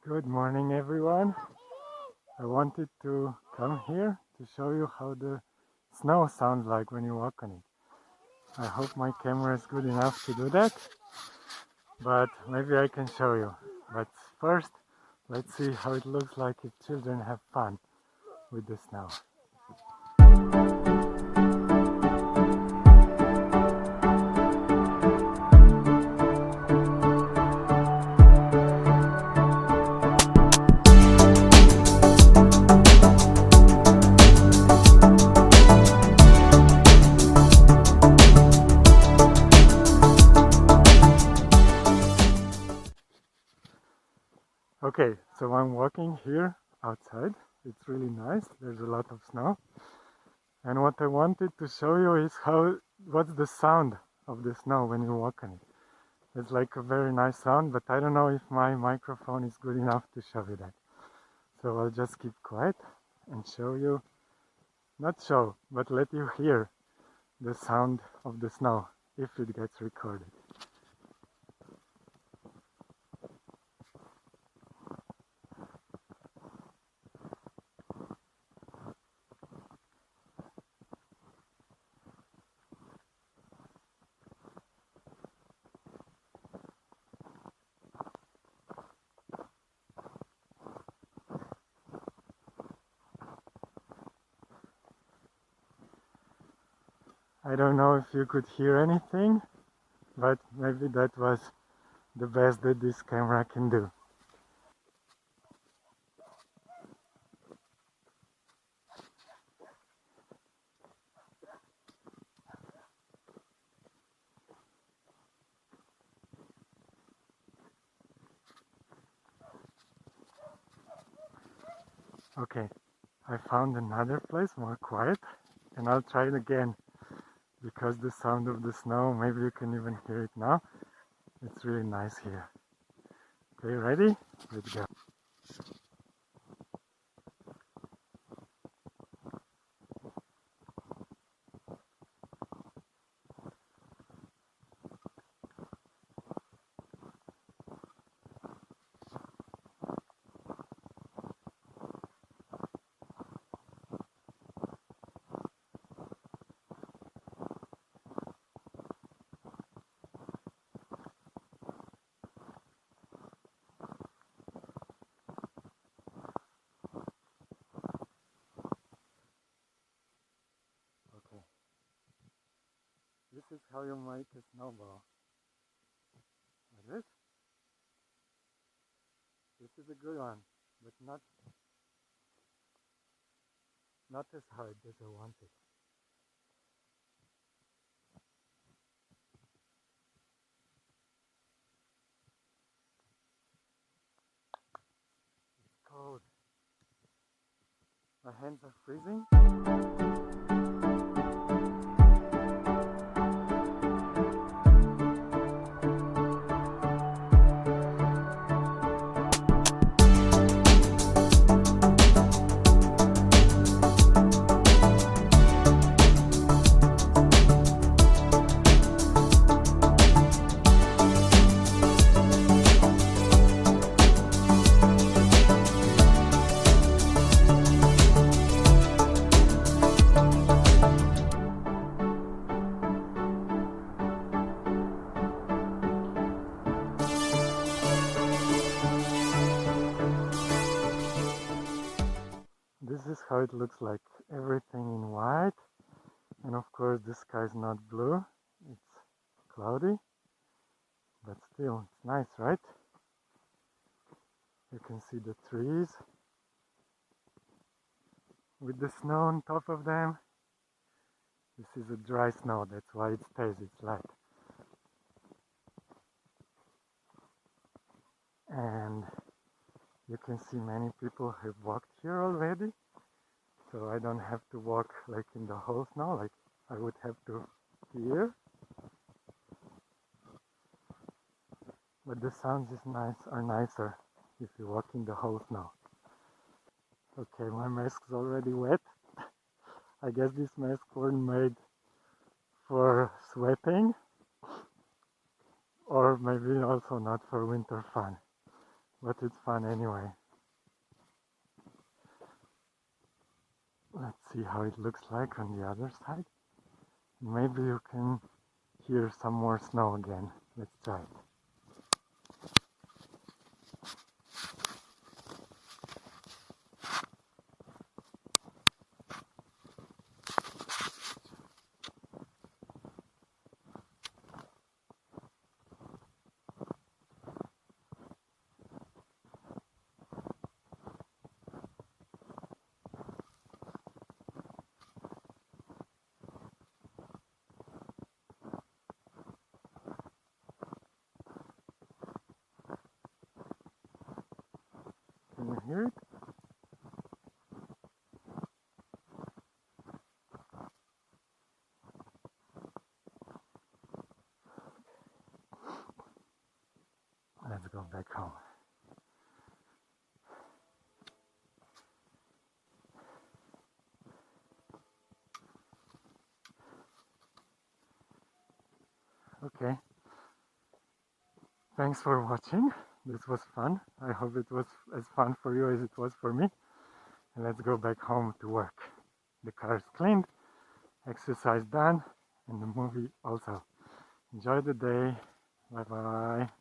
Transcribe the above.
Good morning, everyone. I wanted to come here to show you how the snow sounds like when you walk on it. I hope my camera is good enough to do that, but maybe I can show you. But first, let's see how it looks like if children have fun with the snow. Okay, so I'm walking here outside. It's really nice. There's a lot of snow. And what I wanted to show you is what's the sound of the snow when you walk on it. It's like a very nice sound, but I don't know if my microphone is good enough to show you that. So I'll just keep quiet and show you, not show, but let you hear the sound of the snow if it gets recorded. I don't know if you could hear anything, but maybe that was the best that this camera can do. Okay, I found another place more quiet, and I'll try it again because the sound of the snow, maybe you can even hear it now. It's really nice here. Okay, ready? Let's go. Okay. This is how you make a snowball. Like this. This is a good one, but not as hard as I wanted. It's cold. My hands are freezing. This is how it looks like, everything in white, and of course the sky is not blue, it's cloudy, but still it's nice, right? You can see the trees with the snow on top of them. This is a dry snow, that's why it stays, it's light. And you can see many people have walked here already, so I don't have to walk like in the whole snow like I would have to here. But the sounds are nicer if you walk in the whole snow. Okay, my mask's already wet. I guess these masks were made for sweating, or maybe also not for winter fun. but it's fun anyway. Let's see how it looks like on the other side. Maybe you can hear some more snow again. Let's try it. Can you hear it? Let's go back home. Okay. Thanks for watching. This was fun. I hope it was as fun for you as it was for me. And let's go back home to work. The car is cleaned, exercise done, and the movie also. Enjoy the day. Bye bye.